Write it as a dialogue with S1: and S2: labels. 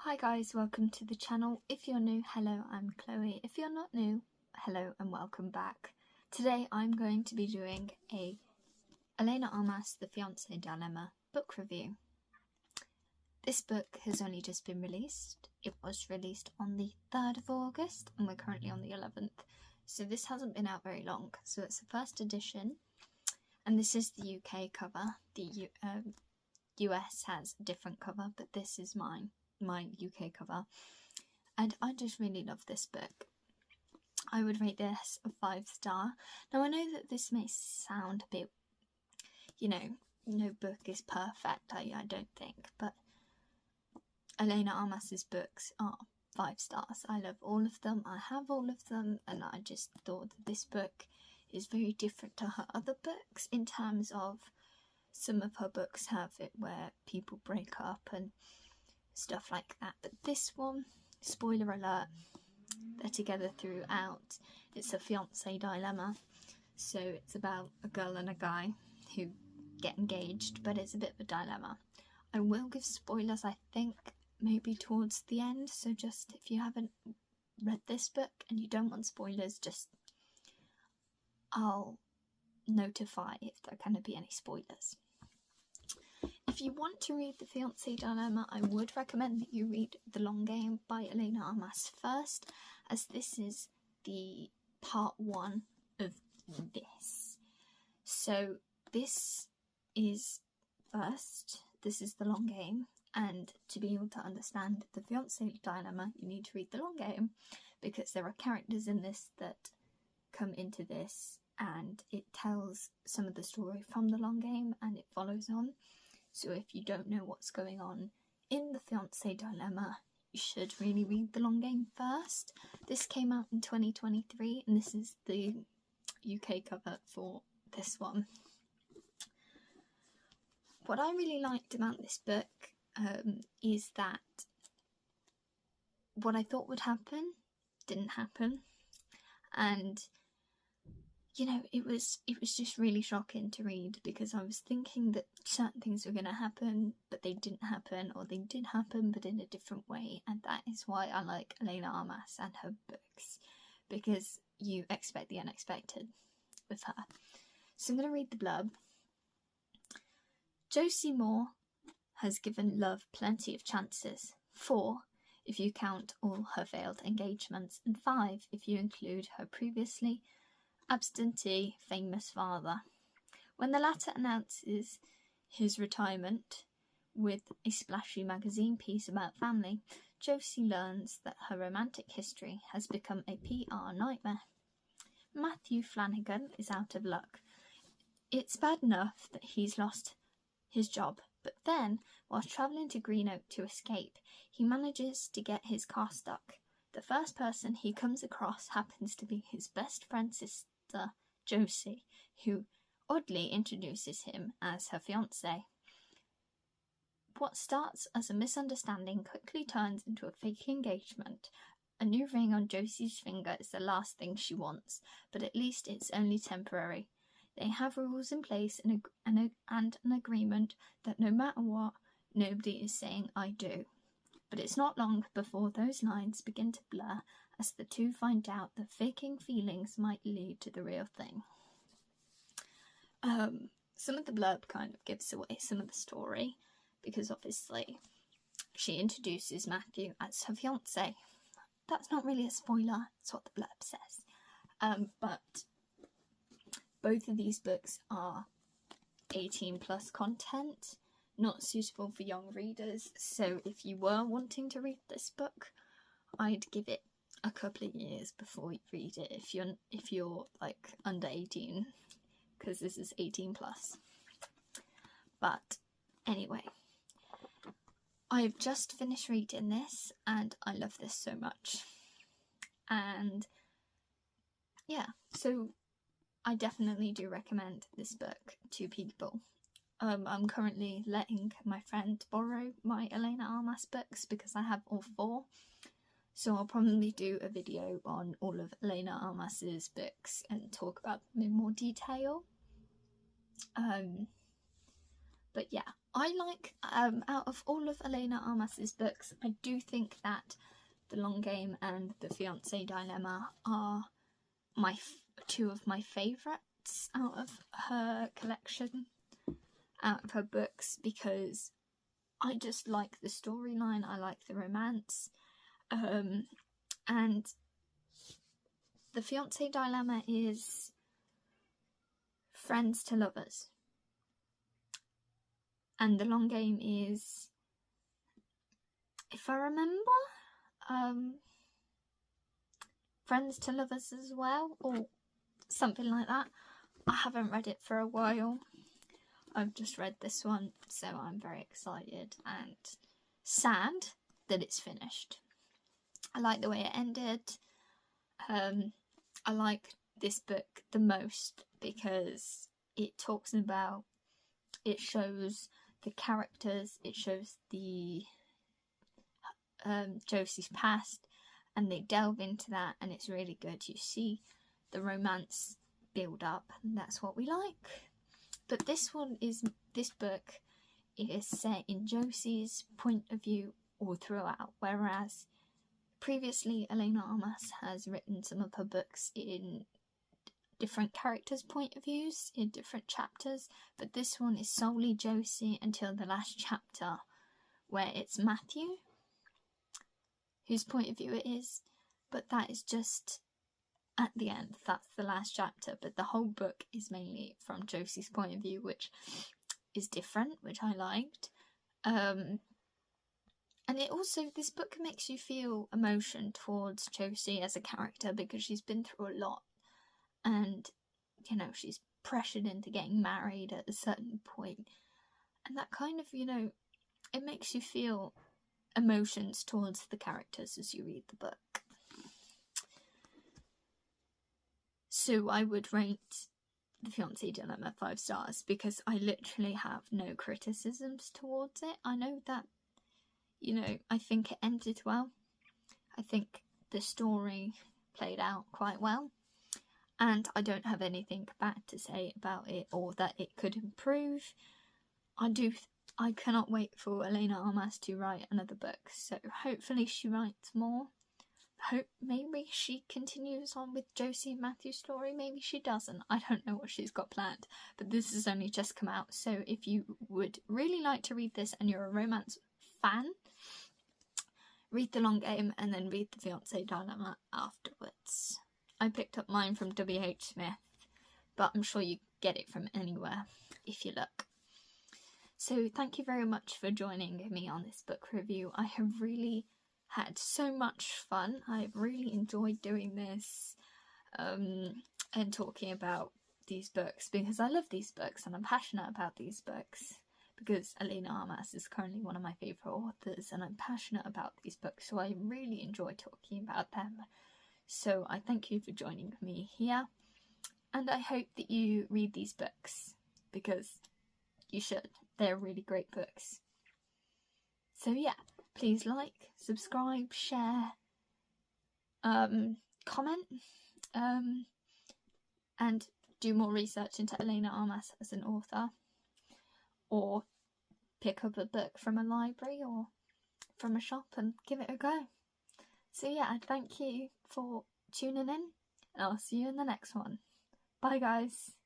S1: Hi guys, welcome to the channel. If you're new, hello, I'm Chloe. If you're not new, hello and welcome back. Today I'm going to be doing a Elena Armas, The Fiancé Dilemma book review. This book has only just been released. It was released on the 3rd of August and we're currently on the 11th. So this hasn't been out very long. So it's the first edition and this is the UK cover. The US has a different cover, but this is my UK cover, and I just really love this book. I would rate this a 5-star. Now I know that this may sound a bit, no book is perfect, I don't think, but Elena Armas's books are 5 stars. I love all of them, I have all of them, and I just thought that this book is very different to her other books in terms of some of her books have it where people break up and stuff like that, but this one, spoiler alert, they're together throughout. It's a fiancé dilemma, so it's about a girl and a guy who get engaged, but it's a bit of a dilemma. I will give spoilers, I think, maybe towards the end, so just if you haven't read this book and you don't want spoilers, just I'll notify if there are going to be any spoilers. If you want to read The Fiancé Dilemma, I would recommend that you read The Long Game by Elena Armas first, as this is the part 1 of this. So this is first, this is The Long Game, and to be able to understand The Fiancé Dilemma, you need to read The Long Game, because there are characters in this that come into this, and it tells some of the story from The Long Game, and it follows on. So if you don't know what's going on in The Fiancé Dilemma, you should really read The Long Game first. This came out in 2023 and this is the UK cover for this one. What I really liked about this book is that what I thought would happen didn't happen, and it was just really shocking to read, because I was thinking that certain things were going to happen, but they didn't happen, or they did happen, but in a different way. And that is why I like Elena Armas and her books, because you expect the unexpected with her. So I'm going to read the blurb. Josie Moore has given love plenty of chances. 4, if you count all her failed engagements, and 5, if you include her previously absentee famous father. When the latter announces his retirement with a splashy magazine piece about family, Josie learns that her romantic history has become a PR nightmare. Matthew Flanagan is out of luck. It's bad enough that he's lost his job, but then, whilst travelling to Greenock to escape, he manages to get his car stuck. The first person he comes across happens to be his best friend's sister, Josie, who oddly introduces him as her fiancé. What starts as a misunderstanding quickly turns into a fake engagement. A new ring on Josie's finger is the last thing she wants, but at least it's only temporary. They have rules in place and an agreement that no matter what, nobody is saying I do. But it's not long before those lines begin to blur, as the two find out that faking feelings might lead to the real thing. Some of the blurb kind of gives away some of the story, because obviously she introduces Matthew as her fiancé. That's not really a spoiler, it's what the blurb says. But both of these books are 18 plus content, not suitable for young readers, so if you were wanting to read this book, I'd give it a couple of years before you read it if you're like under 18, because this is 18 plus. But anyway, I've just finished reading this and I love this so much, and yeah, so I definitely do recommend this book to people. I'm currently letting my friend borrow my Elena Armas books because I have all 4. So I'll probably do a video on all of Elena Armas's books and talk about them in more detail. But yeah, I like, out of all of Elena Armas's books, I do think that The Long Game and The Fiancé Dilemma are two of my favourites out of her collection, out of her books, because I just like the storyline, I like the romance, and The Fiancé Dilemma is friends to lovers, and The Long Game is, if I remember, friends to lovers as well, or something like that. I haven't read it for a while. I've just read this one, so I'm very excited and sad that it's finished. I like the way it ended. I like this book the most because it talks about, it shows the characters, it shows the Josie's past, and they delve into that, and it's really good. You see the romance build up, and that's what we like. But this book is set in Josie's point of view all throughout, whereas previously Elena Armas has written some of her books in different characters' point of views, in different chapters, but this one is solely Josie until the last chapter, where it's Matthew whose point of view it is, but that is just at the end. That's the last chapter, but the whole book is mainly from Josie's point of view, which is different, which I liked. And it also, this book makes you feel emotion towards Josie as a character, because she's been through a lot, and you know, she's pressured into getting married at a certain point, and that kind of, you know, it makes you feel emotions towards the characters as you read the book. So I would rate The Fiancé Dilemma 5 stars, because I literally have no criticisms towards it. I know that, you know, I think it ended well. I think the story played out quite well, and I don't have anything bad to say about it or that it could improve. I cannot wait for Elena Armas to write another book, so hopefully she writes more. Maybe she continues on with Josie and Matthew's story, maybe she doesn't. I don't know what she's got planned, but this has only just come out, so if you would really like to read this and you're a romance fan, read The Long Game and then read The Fiancé Dilemma afterwards. I picked up mine from W.H. Smith, but I'm sure you get it from anywhere if you look. So thank you very much for joining me on this book review. I have really had so much fun. I've really enjoyed doing this and talking about these books, because I love these books and I'm passionate about these books, because Elena Armas is currently one of my favourite authors and I'm passionate about these books, so I really enjoy talking about them. So I thank you for joining me here, and I hope that you read these books, because you should. They're really great books. So yeah, please like, subscribe, share, comment, and do more research into Elena Armas as an author, or pick up a book from a library or from a shop and give it a go. So yeah, thank you for tuning in, and I'll see you in the next one. Bye guys.